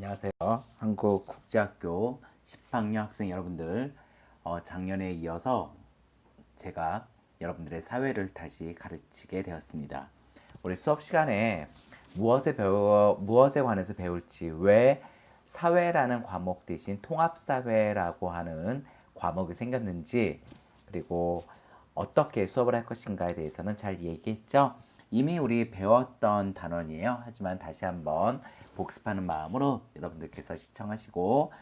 안녕하세요. 한국국제학교 10학년 학생 여러분들, 작년에 이어서 제가 여러분들의 사회를 다시 가르치게 되었습니다. 우리 수업 시간에 무엇에 관해서 배울지, 왜 사회라는 과목 대신 통합사회라고 하는 과목이 생겼는지, 그리고 어떻게 수업을 할 것인가에 대해서는 잘 얘기했죠. 이미 우리 배웠던 단원이에요. 하지만 다시 한번 복습하는 마음으로 여러분들께서 시청하시고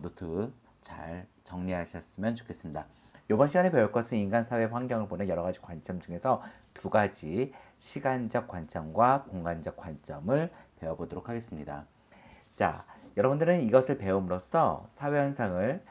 노트 잘 정리하셨으면 좋겠습니다. 이번 시간에 배울 것은 인간 사회 환경을 보는 여러 가지 관점 중에서 두 가지 시간적 관점과 공간적 관점을 배워보도록 하겠습니다. 자, 여러분들은 이것을 배움으로써 사회 현상을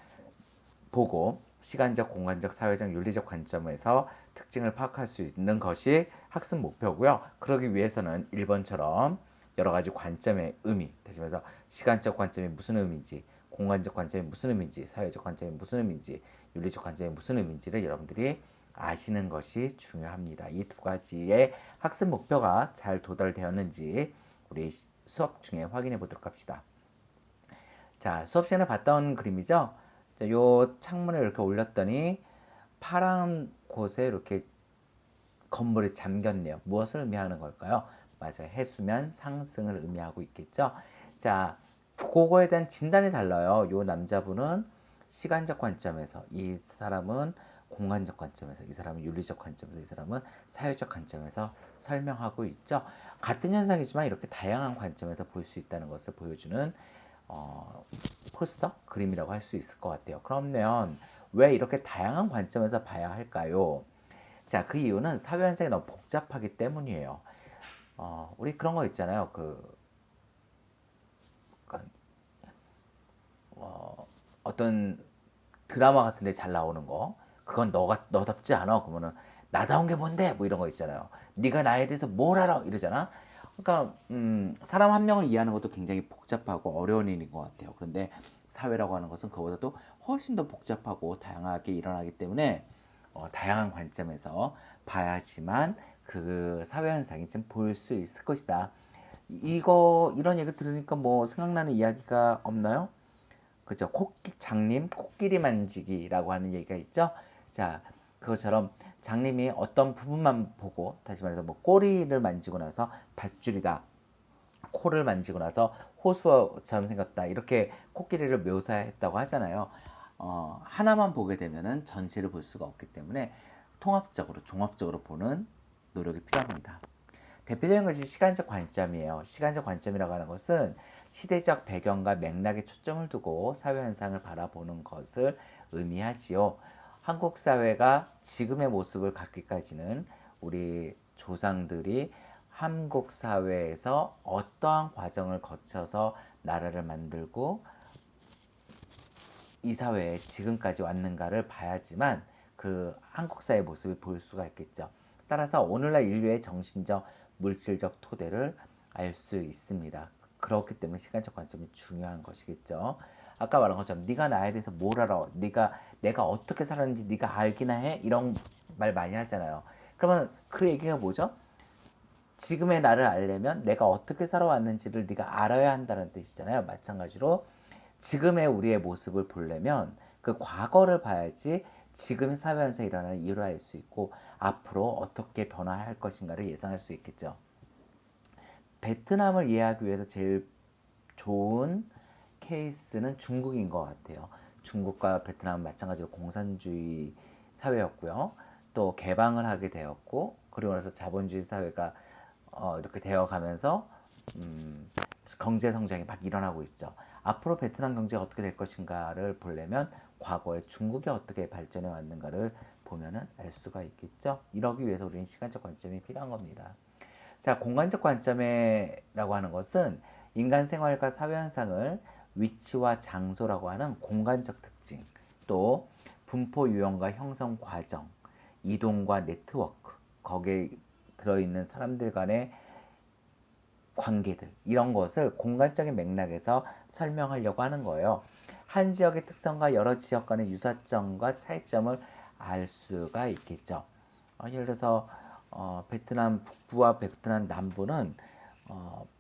보고 시간적, 공간적, 사회적, 윤리적 관점에서 특징을 파악할 수 있는 것이 학습 목표고요. 그러기 위해서는 1번처럼 여러 가지 관점의 의미, 다시 말해서 시간적 관점이 무슨 의미인지, 공간적 관점이 무슨 의미인지, 사회적 관점이 무슨 의미인지, 윤리적 관점이 무슨 의미인지를 여러분들이 아시는 것이 중요합니다. 이 두 가지의 학습 목표가 잘 도달되었는지 우리 수업 중에 확인해 보도록 합시다. 자, 수업 시간에 봤던 그림이죠? 자, 요 창문을 이렇게 올렸더니 파란 곳에 이렇게 건물이 잠겼네요. 무엇을 의미하는 걸까요? 맞아요. 해수면 상승을 의미하고 있겠죠. 자, 그거에 대한 진단이 달라요. 요 남자분은 시간적 관점에서, 이 사람은 공간적 관점에서, 이 사람은 윤리적 관점에서, 이 사람은 사회적 관점에서 설명하고 있죠. 같은 현상이지만 이렇게 다양한 관점에서 볼 수 있다는 것을 보여주는 포스터 그림이라고 할 수 있을 것 같아요. 그러면 왜 이렇게 다양한 관점에서 봐야 할까요? 자, 그 이유는 사회 현상이 너무 복잡하기 때문이에요. 우리 그런 거 있잖아요. 어떤 드라마 같은데 잘 나오는 거, 그건 너답지 않아. 그러면은 나다운 게 뭔데? 뭐 이런 거 있잖아요. 네가 나에 대해서 뭘 알아? 이러잖아. 그러니까 사람 한 명을 이해하는 것도 굉장히 복잡하고 어려운 일인 것 같아요. 그런데 사회라고 하는 것은 그보다도 훨씬 더 복잡하고 다양하게 일어나기 때문에 다양한 관점에서 봐야지만 그 사회 현상이 좀 볼 수 있을 것이다. 이런 얘기 들으니까 뭐 생각나는 이야기가 없나요? 그죠? 장님 코끼리 만지기라고 하는 얘기가 있죠. 자, 그것처럼 장님이 어떤 부분만 보고, 다시 말해서 뭐 꼬리를 만지고 나서 밧줄이다, 코를 만지고 나서 호수처럼 생겼다, 이렇게 코끼리를 묘사했다고 하잖아요. 하나만 보게 되면은 전체를 볼 수가 없기 때문에 통합적으로 종합적으로 보는 노력이 필요합니다. 대표적인 것이 시간적 관점이에요. 시간적 관점이라고 하는 것은 시대적 배경과 맥락에 초점을 두고 사회 현상을 바라보는 것을 의미하지요. 한국 사회가 지금의 모습을 갖기까지는 우리 조상들이 한국 사회에서 어떠한 과정을 거쳐서 나라를 만들고 이 사회에 지금까지 왔는가를 봐야지만 그 한국 사회의 모습을 볼 수가 있겠죠. 따라서 오늘날 인류의 정신적, 물질적 토대를 알 수 있습니다. 그렇기 때문에 시간적 관점이 중요한 것이겠죠. 아까 말한 것처럼 네가 나에 대해서 뭘 알아? 내가 어떻게 살았는지 네가 알기나 해? 이런 말 많이 하잖아요. 그러면 그 얘기가 뭐죠? 지금의 나를 알려면 내가 어떻게 살아왔는지를 네가 알아야 한다는 뜻이잖아요. 마찬가지로 지금의 우리의 모습을 보려면 그 과거를 봐야지 지금의 사회 현상이 일어나는 이유를 알 수 있고 앞으로 어떻게 변화할 것인가를 예상할 수 있겠죠. 베트남을 이해하기 위해서 제일 좋은 케이스는 중국인 것 같아요. 중국과 베트남은 마찬가지로 공산주의 사회였고요. 또 개방을 하게 되었고, 그리고 나서 자본주의 사회가 이렇게 되어가면서 경제 성장이 막 일어나고 있죠. 앞으로 베트남 경제가 어떻게 될 것인가를 보려면 과거에 중국이 어떻게 발전해 왔는가를 보면은 알 수가 있겠죠. 이러기 위해서 우리는 시간적 관점이 필요한 겁니다. 자, 공간적 관점이라고 하는 것은 인간 생활과 사회 현상을 위치와 장소라고 하는 공간적 특징, 또 분포 유형과 형성 과정, 이동과 네트워크, 거기에 들어있는 사람들 간의 관계들, 이런 것을 공간적인 맥락에서 설명하려고 하는 거예요. 한 지역의 특성과 여러 지역 간의 유사점과 차이점을 알 수가 있겠죠. 예를 들어서 베트남 북부와 베트남 남부는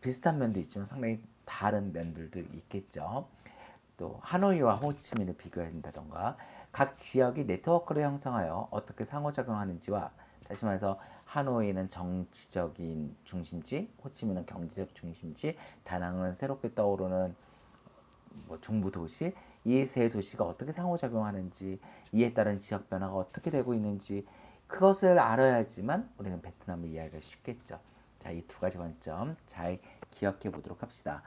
비슷한 면도 있지만 상당히 다른 면들도 있겠죠. 또 하노이와 호치민을 비교한다던가 각 지역이 네트워크를 형성하여 어떻게 상호작용하는지와 다시 말해서 하노이는 정치적인 중심지, 호치민은 경제적 중심지, 다낭은 새롭게 떠오르는 뭐 중부 도시, 이 세 도시가 어떻게 상호작용하는지, 이에 따른 지역 변화가 어떻게 되고 있는지 그것을 알아야지만 우리는 베트남을 이해하기가 쉽겠죠. 자, 이 두 가지 관점 잘 기억해 보도록 합시다.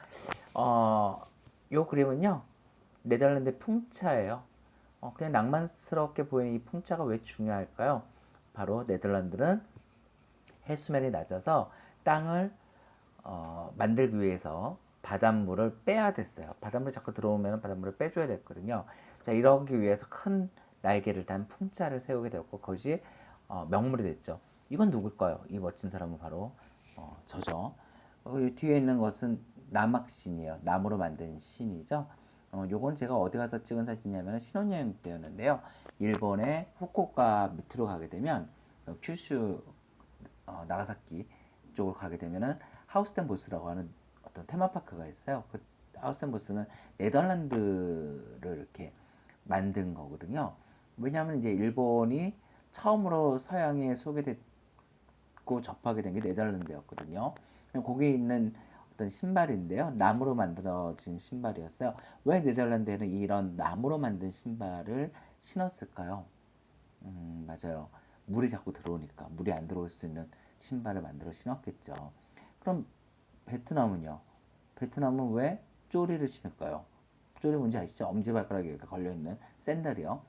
요 그림은요, 네덜란드 풍차예요. 그냥 낭만스럽게 보이는 이 풍차가 왜 중요할까요? 바로 네덜란드는 해수면이 낮아서 땅을 만들기 위해서 바닷물을 빼야 됐어요. 바닷물이 자꾸 들어오면 바닷물을 빼줘야 됐거든요. 자, 이러기 위해서 큰 날개를 단 풍차를 세우게 되었고 그것이 명물이 됐죠. 이건 누굴까요? 이 멋진 사람은 바로 저죠. 뒤에 있는 것은 남악신이에요. 나무로 만든 신이죠. 요건 제가 어디 가서 찍은 사진이냐면 신혼여행 때였는데요. 일본의 후쿠오카 밑으로 가게 되면 큐슈 나가사키 쪽으로 가게 되면은 하우스텐 보스라고 하는 어떤 테마파크가 있어요. 그 하우스텐 보스는 네덜란드를 이렇게 만든 거거든요. 왜냐하면 이제 일본이 처음으로 서양에 소개됐고 접하게 된 게 네덜란드였거든요. 거기에 있는 어떤 신발인데요. 나무로 만들어진 신발이었어요. 왜 네덜란드에는 이런 나무로 만든 신발을 신었을까요? 맞아요. 물이 자꾸 들어오니까 물이 안 들어올 수 있는 신발을 만들어 신었겠죠. 그럼 베트남은요? 베트남은 왜 쪼리를 신을까요? 쪼리 뭔지 아시죠? 엄지발가락에 이렇게 걸려있는 샌들이요.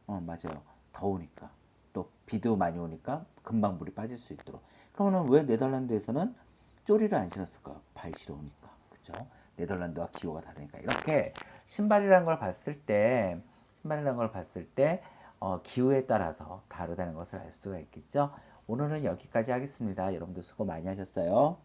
맞아요. 더우니까. 또 비도 많이 오니까 금방 물이 빠질 수 있도록. 그러면 왜 네덜란드에서는 쪼리를 안 신었을까요? 발 시려우니까. 그죠? 네덜란드와 기후가 다르니까. 이렇게 신발이라는 걸 봤을 때, 신발이라는 걸 봤을 때, 기후에 따라서 다르다는 것을 알 수가 있겠죠. 오늘은 여기까지 하겠습니다. 여러분들 수고 많이 하셨어요.